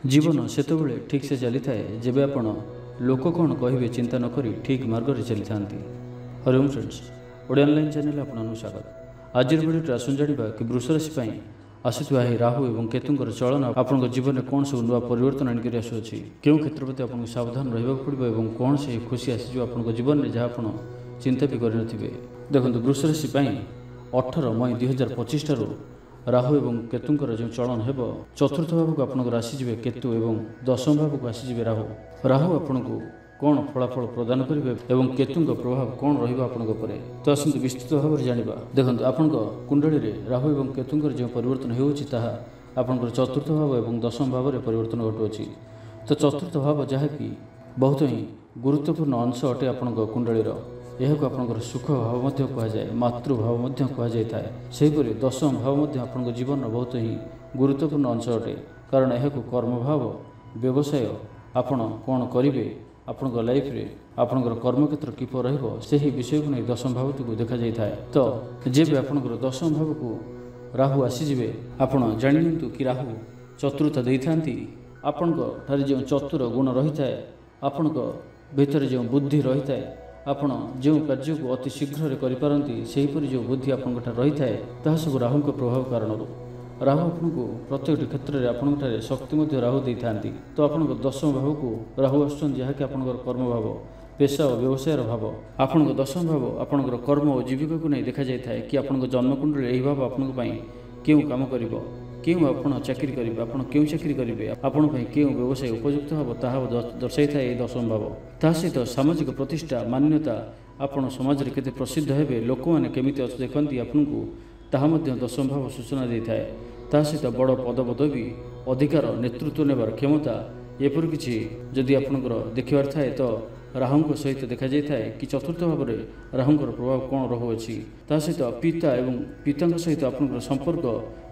जीवन सेतबेले ठीक से चली थाए जेबे आपण लोक कौन कहे चिंता नक ठीक मार्ग में चली था। Hariom friends, Odia online channel आपको स्वागत। आज भिडियो आसुन जाना कि वृष राशि आसुवा राहु और केतुंकर चलन आपन जीवन में कौन सब नुआ परिवर्तन आणिक आसुच्छी, क्यों क्षेत्र प्रति आपको सावधान रहा पड़ो और कौन से खुशी आसीज आप जीवन में जहाँ आप चिंता भी करेंगे। देखो वृष राशि 18 मई 2025 ठारू राहु और केतुंकर जो चलन हेब चतुर्थ भाव को आपन आसीजे केतु और दशम भाव को आसीजे राहु। राहु आपन को कौन फलाफल प्रदान करेंगे और केतुंक प्रभाव कौन रहा। तो आसतु विस्तृत भाव में जाना। देखो आपण कुंडली में राहु और केतुंकर जो परिवर्तन होकर चतुर्थ भाव और दशम भाव में परिवर्तन घटुअछि। तो चतुर्थ भाव जहाँकि बहुत ही गुरुत्वपूर्ण अंश अटे आपण कुंडलीर, यह आपंकर सुख भाव कहुए, मातृभाव कहुए। सेहीपरि दशम भाव आप जीवन बहुत ही गुरुत्वपूर्ण अंश अटे, कारण यह कर्म भाव व्यवसाय आपण कौन करेंगे, आपण लाइफ रे आपणकर कर्मक्षेत्र किपर रही विषय को नहीं दशम भाव को देखा जाए। तो जेबे आपणकर दशम भाव को राहु आसीजे आपण जाणिनियंतु कि राहु चतुर्थ देइथांती। आपणकर जो चतुर गुण रही थाए, आपण भीतर जो बुद्धि रही थाए, आपण जो कार्य को अति शीघ्र करिपारंती, सेहीपरि जो बुद्धि आपंठ रही थाए ताहा सब राहु प्रभाव कारण राहु आपको प्रत्येक क्षेत्र में आपंठ शक्ति राहु दे था। तो आप दशम भाव को राहु आसुच्चन जहाँकि आपंकर कर्म भाव, पेशा और व्यवसाय भाव। आपण दशम भाव आपंकर कर्म और जीविका को नहीं देखा जाए कि आप जन्मकुंडली यही भाव आपण क्यों काम कर, क्यों आप चाकरी करेंगे, आप क्यों चाकरी करेंगे, आपण क्यों व्यवसाय उपयुक्त हम ताहा दर्शाई थाए दशम भाव। ता सहित सामाजिक प्रतिष्ठा मान्यता आपण समाज में केते प्रसिद्ध हेबे, लोक मैंने केमी देखती आपको ताहा दशम भाव सूचना दे थाए। ता सहित बड़ पदपदवी अधिकार नेतृत्व नेबार क्षमता एपर किछि जदि आपनकर देखिबार थाए तो राहुंक सहित देखा जाए थाए कि चतुर्थ भाव में राहुंकर प्रभाव कौन रहुअछि। ता सहित पिता एवं पितांक सहित आपनकर संपर्क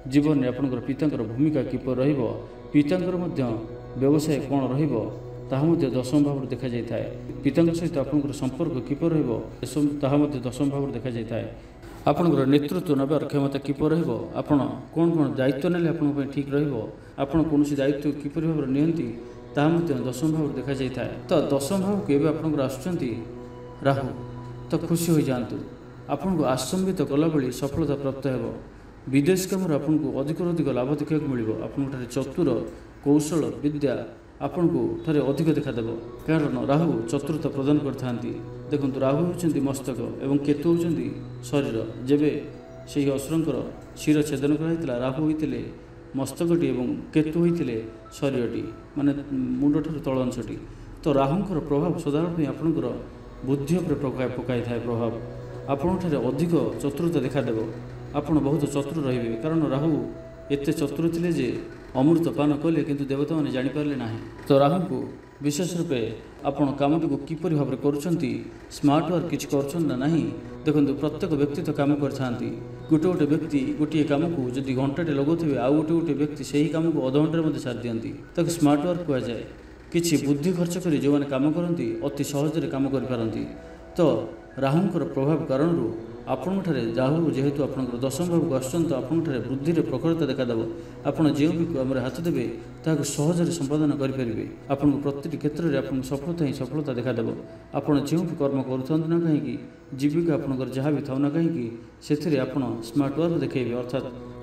जीवन में आपनकर पितांकर भूमिका किपर रहिबो, पितांकर मध्य व्यवसाय कौन रहिबो ताहा मध्य दशम भाव देखा जाए थाए। पितांक सहित आपनकर संपर्क किपर रहिबो ताहा मध्य दशम भाव देखा जाए थाए। आपनकर नेतृत्व नबार क्षमता किपर रहिबो, आपण कौन कौन दायित्व नेले आपन ठीक रहिबो, आपण कोनोसी दायित्व किपर भाव नियंती ताहा मध्य दशम भाव देखा जाए थाए। तो दशम भाव के आपन आसुचंती राहु, तो खुशी हो जातु। आपन को आसंबित कला बेली सफलता प्राप्त हेबो। विदेश काम आपको अधिक अधिक लाभ देखा मिले। आपन चतुर कौशल विद्या आपन को ठारे अधिक देखा देव, कारण राहु चतुर्थ प्रदान करथांती। देखो राहु होउचंती मस्तक एवं केतु होउचंती शरीर। जेबे से असुरंकर शिर छेदन कराइतिला राहु होइतिले मस्तकटी एवं केतु होइतिले शरीरटी माने मुंड ठार तल अंशटी। तो राहुंकर प्रभाव सदारण आपनकर बुद्धि उपर पकाई थाए प्रभाव। आपन ठारे अधिक चतुरता देखा देव, आपण बहुत चतुर रहिबे, कारण राहु एते चतुर थिले जे अमृत पान कले किंतु देवता माने जानि पारले नाही। तो राहु को विशेष रूपे आपण कामटी को किपरि भाव करूछंती, स्मार्ट वर्क किछ करछन ना नाही। देखंतु प्रत्येक व्यक्ति तो काम करथांती। गोटे गोटे व्यक्ति गोटे काम को जदि घंटाटे लगौथिबे, आ गोटे गोटे व्यक्ति सही काम को अध घंटे सारी दियंती, ताकि स्मार्ट वर्क कहा जाए। किछि बुद्धि खर्च करी जो माने काम करंती अति सहज रे काम कर पारंती। तो राहुंकर प्रभाव कारण आपण राहु जेहेतु आपंकर दशम भाव को आसुचन, तो आपण बुद्धि रे प्रखरता देखा देव। आपण जो भी काम हाथ देवे ताकू सहज संपादन करेंगे। आपन प्रति क्षेत्र में आपन सफलता ही सफलता देखा देव। आपण जो भी कर्म करूँ ना कहीं जीविका आपंकर जहाँ भी था ना कहीं से आपन स्मार्ट वर्क देखेबे,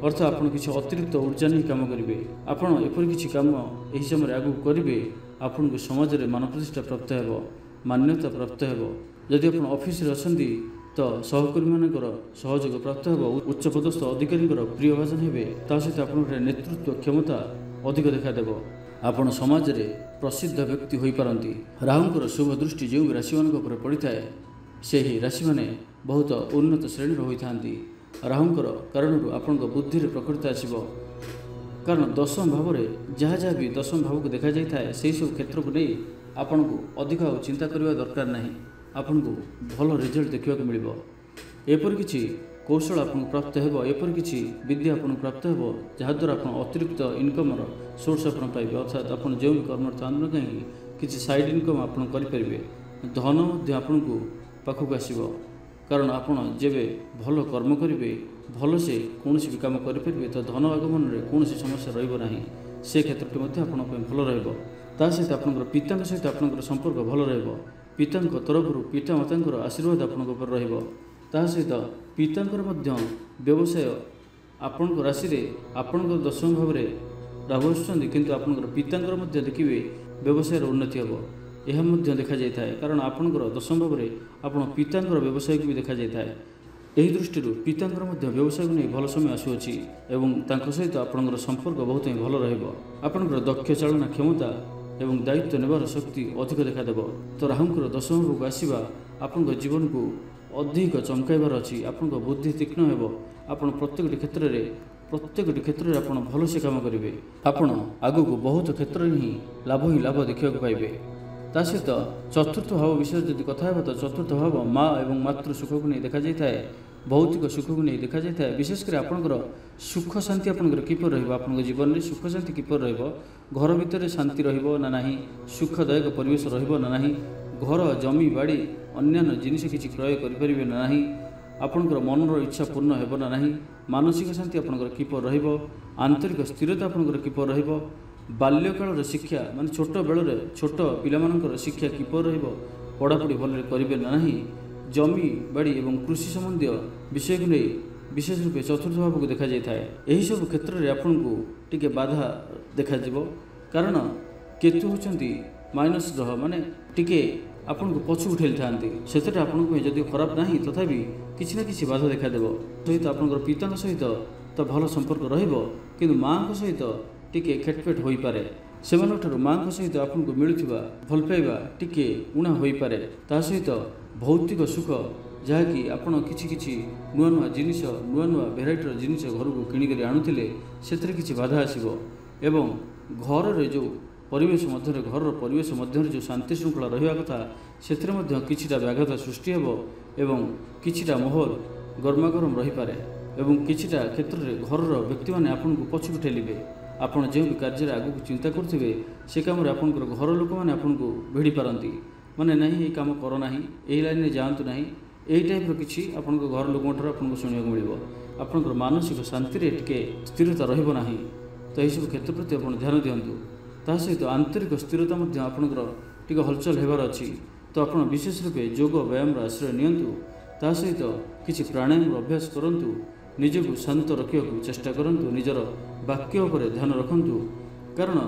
अर्थ आपन किसी अतिरिक्त ऊर्जा नहीं काम करेंगे। आपन एपरि किसी काम यही समय आगू करेंगे, आपन को समाज में मान प्रतिष्ठा प्राप्त हो, मान्यता प्राप्त हो। जदि आप ऑफिस रे अछंती तो सहकर्मी मानकर सहयोग प्राप्त हो, उच्च पदस्थ अधिकारी प्रिय भाजन हे, सहित आप नेतृत्व क्षमता अधिक देखा देव। आपण समाज में प्रसिद्ध व्यक्ति हो पारती। राहुंकर शुभ दृष्टि जो राशि मान पड़ी थाए से ही राशि माने बहुत उन्नत श्रेणी होता। राहुंकर कारण आपण बुद्धि प्रखरता आसब, कारण दशम भाव में जहाँ जहाँ भी दशम भाव को देखा जाए से सब क्षेत्र को नहीं आपन को अधिक चिंता करने दरकार नहीं। आपन को भल रिजल्ट देखा मिल, एपर किछि कौशल आपन प्राप्त हो, एपर किछि विद्या आपन प्राप्त हो, जहाद्वारा आप अतिरिक्त इनकम सोर्स आप पाइबे। अर्थात आप जो भी कर्म था कहीं किसी साइड इनकम आप करेंगे, धन आपन को पाखक आसब, कारण आपन जेबे भल कर्म करेंगे भल से कौन भी कम करेंगे तो धन आगमन में कौन समस्या रही। से क्षेत्रटी मध्य आपण भल रहिबो। ता सहित आपनकर पिताଙ୍କ सहित आपनकर संपर्क भल रहिबो। पिताଙ୍କ तरफरु पितामाताଙ୍କର आशीर्वाद आपनक उपर रहिबो। ता सहित पिताଙ୍କର मध्य व्यवसाय आपनक राशि रे आपनक दशम भाव रे राहु आछुछन्ति, किंतु आपनकर पिताଙ୍କର मध्य देखिबे व्यवसाय उन्नति हेबो। यह मध्य देखा जाए कारण आपनकर दशम भाव में आपण पितांकर व्यवसाय को भी देखा जाए। यही दृष्टि पितांकर मध्य व्यवसाय को नहीं भल समय आसुअछि एवं तांको सहित आपनकर संपर्क बहुत ही भल रहिबो। आपनकर दक्ष चालना क्षमता एवं दायित्व नेबार शक्ति अधिक देखा देबो। तो राहुंकर दशम भाव को आसीबा आपनकर जीवन को अधिक चमकाइबार अछि। आपनकर बुद्धि तीक्ष्ण हेबो। आपण प्रत्येक क्षेत्र में आपण भल से काम करेंगे। आपण आगु को बहुत क्षेत्र ही लाभ देखा पाइबे। ता सहित चतुर्थ भाव विषय जब कथा तो चतुर्थ भाव माँ एवं मातृ सुख को नहीं देखा जाए, भौतिक सुख को नहीं देखा जाए। विशेषकर आपंकर सुख शांति आपंकर किपर रहा जीवन में सुख शांति किपर घर भितर शांति रहा ना, सुखदायक परिवेश रहा ना, घर जमी बाड़ी अन्य जिनिस किसी क्रय करें ना, आपंकर मनर इच्छा पूर्ण हो ना, मानसिक शांति आपंकर किपर आंतरिक स्थिरता आपंकर किपर रहा, बाल्यकाल शिक्षा माने छोट बेल छोट पिला शिक्षा किपर पढ़ापढ़ी भल करेंगे ना, जमी बाड़ी एवं कृषि संबंधी विषय को नहीं विशेष रूप चतुर्थ भाव को देखा जाए। यही सब क्षेत्र में आपन को टिके बाधा देखा कारण केतु होचंती माइनस ग्रह माने टिके आपन को पछु उठेल थांती से आपन को जदि खराब नहीं तथापि किसी ना किसी बाधा देखा देबो। सहित आपनकर पिता सहित तो भल संपर्क रहिबो, किंतु माँ सहित टिके खेटपेट हो पारे। सेमानठारु माँ सहित आपन को मिलुथिबा भल पाइबा टिके उणा हो पारे। ता सहित भौतिक सुख जहाँकि आपन किछि नुआ नुआ जिनिस नुआ नुआ भेराइटर जिनिस घर को किणिक आणुथिले सेथरे किछि बाधा आसीबो एवं घर रे जो परिवेश मध्य घर परिवेश मध्य जो शांति श्रृंखला रहिबा कथा सेथरे मध्य किछिटा व्याघात सृष्टि हेबो एवं किछिटा माहौल गरमागरम रही पारे एवं किछिटा क्षेत्र में घर व्यक्ति माने आपन को पछु ठेलिबे। आपन जो भी कार्य आगु को चिंता करथिबे से काम रे आपन घर लोक माने आपन को भिड़ी पारंती माने नहीं ये काम करो नहीं एही लाइन में जांतु नहीं एही टाइप रो किछि आपन घर लोकंठर आपन को सुनिया को मिलिबो। आपन मानसिक शांति रे टिके स्थिरता रहिबो नाही। तो यही सब क्षेत्र प्रति आपन ध्यान दियंतु। ता सहित आंतरिक स्थिरता मध्य आपनकर टिके हलचल हेबार अछि। तो आपन विशेष रूपे योग व्यायाम आश्रय नियंतु। ता सहित किछि प्राणायाम अभ्यास करंतु, निजको शांत रखिया चेष्टा करंतु, निजर वाक्य उपर ध्यान रखंतु। कारण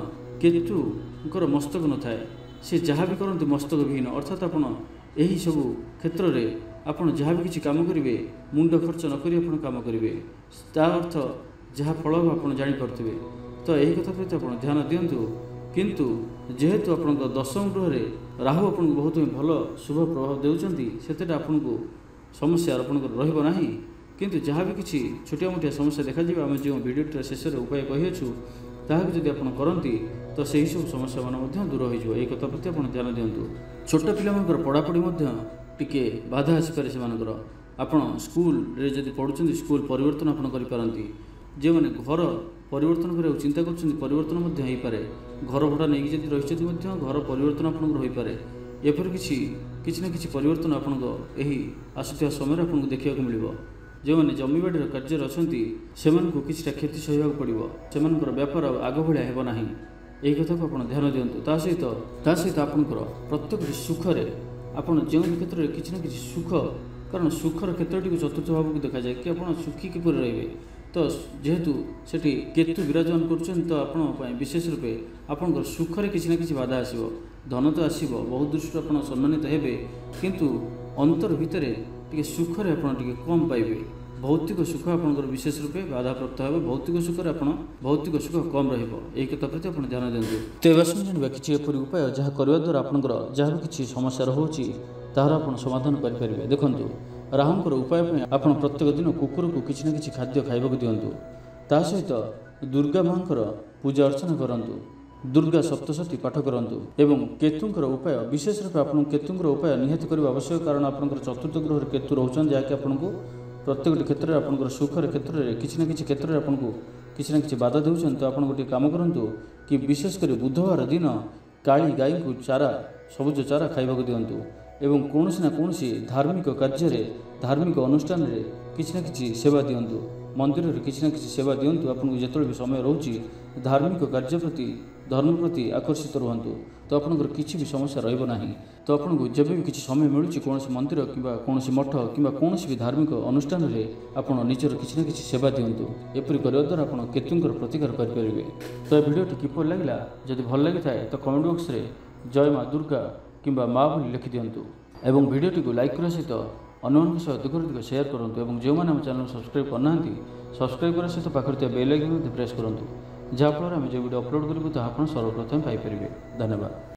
केतुकर मस्तक न थाए से जहाँ भी करते मस्तक विहीन अर्थात आपन यही सब क्षेत्र में आपन जहाँ भी किसी काम करेंगे मुंड खर्च न करी आपन काम करेंगे ता अर्थ जहाँ फल आपन जानी पारथिबे। तो यही कथा प्रति आपन ध्यान दियंतु। किंतु जेहेतु आपन दशम गृह राहु आपन बहुत भल शुभ प्रभाव देउचंती सेतेटा आपन को समस्या आपन रहिबो नाही। किंतु जहाँ भी किसी छोटिया मोटिया समस्या देखा जाए आम जो भिडियोटा शेष उपाय कहीछु ताहा जदि आपन करंती तो सही सब समस्या मान दूर हो। यही कथा प्रति आपन ध्यान दियंतु। छोट पिलामानकर पढ़ापढ़ी टिके बाधा आसीपारे सेमानकर आपन स्कूल रे जदि पढ़ुचंती स्कूल परिवर्तन आपन करि पारंती। जे माने घर परिवर्तन करिया चिंता करछंती परिवर्तन मध्य होई पारे। घर भड़ा नहीं जदि रहिचंती मध्य घर परिवर्तन आपन होई पारे। एपर किछि ना किछि परिवर्तन आपन एही आसुथिया समय आपन देखिया को मिलिबो। जो मैंने जमीबाड़ी कार्य अच्छी से किसी क्षति सहवाक पड़ो से व्यापार आग भाया हेब ना। यही कथा को आप ध्यान दिंतु। ता सहित आपंकर प्रत्येक सुखरे आपड़ जो क्षेत्र में किसी ना कि सुख कारण सुखर क्षेत्रटी चतुर्थ भाव को देखा जाए कि आप सुखी किपर रे। तो जेहेतु सेठी केतु विराजमान कर तो आपण विशेष रूपे आपंकर सुखरे किसी ना कि बाधा आसो धन तो आसो बहुत दृष्टि आप सम्मानित हेबे किंतु अंतर भितर टे सुखरे आप कम पाइबे। भौतिक सुख आपंकर विशेष रूपे बाधा प्राप्त हे। भौतिक सुख भौतिक सुख कम रही कथा प्रति आप ध्यान दिंतु। तेज जाना किसी एपरी उपाय जहाँ करने द्वारा आपंकर जहाँ भी किसी समस्या रोचे तार आप समाधान करेंगे। देखु राहुंकर उपाय आप प्रत्येक दिन कुकुर को किसी न किसी खाद्य खाइबा दिंतु। ता सहित दुर्गा माँ पूजा अर्चना करूँ, दुर्गा सप्तशती पाठ करूँ एवं केतुंकर उपाय विशेष रूप आप केतुंकर उपाय निहाती करने आवश्यक। कारण आपंकर चतुर्थ गृह केतु रोचन जहाँकि आपको प्रत्येक क्षेत्र में आपंकर सुखर क्षेत्र में किसी न किसी क्षेत्र में आपको किसी न किसी बाधा देउछन। तो आपन गोटे काम करंतु कि विशेषकर बुधवार दिन काली गाई को चारा सबुज चारा खाइबा दिंतु एवं कौन ना कौन धार्मिक कार्य धार्मिक अनुष्ठान किसी न किसी सेवा दिंतु। मंदिर में किसी न किसी सेवा दिंतु। आपको जिते भी समय रोचे धार्मिक कार्य प्रति धर्म प्रति आकर्षित रुहतु तो आपंकर किसी भी समस्या रहा। तो आपको जब भी किसी समय मिलूँ कौन मंदिर कि कौन मठ कि कौन भी धार्मिक अनुष्ठान में आप निजर किसी न किसी सेवा दिंतु। एपरी करने द्वारा आप केतुंकर प्रतिकार करेंगे। तो यह भिडियो किपर लगे जब भल लगी था तो कमेंट बॉक्स रे जय माँ दुर्गा कि माँ बोली लिखि दिंतु और भिडियोटी को लाइक करने सहित अन्य सह अधिक शेयर करूँ। और जो मैंने चैनल सब्सक्राइब करना सब्सक्राइब करने सहित पाखे बेल आइकन प्रेस करूँ जहाँफल आम जो वीडियो अपलोड करूँ तो आप सर्वप्रथम पाइपर। धन्यवाद।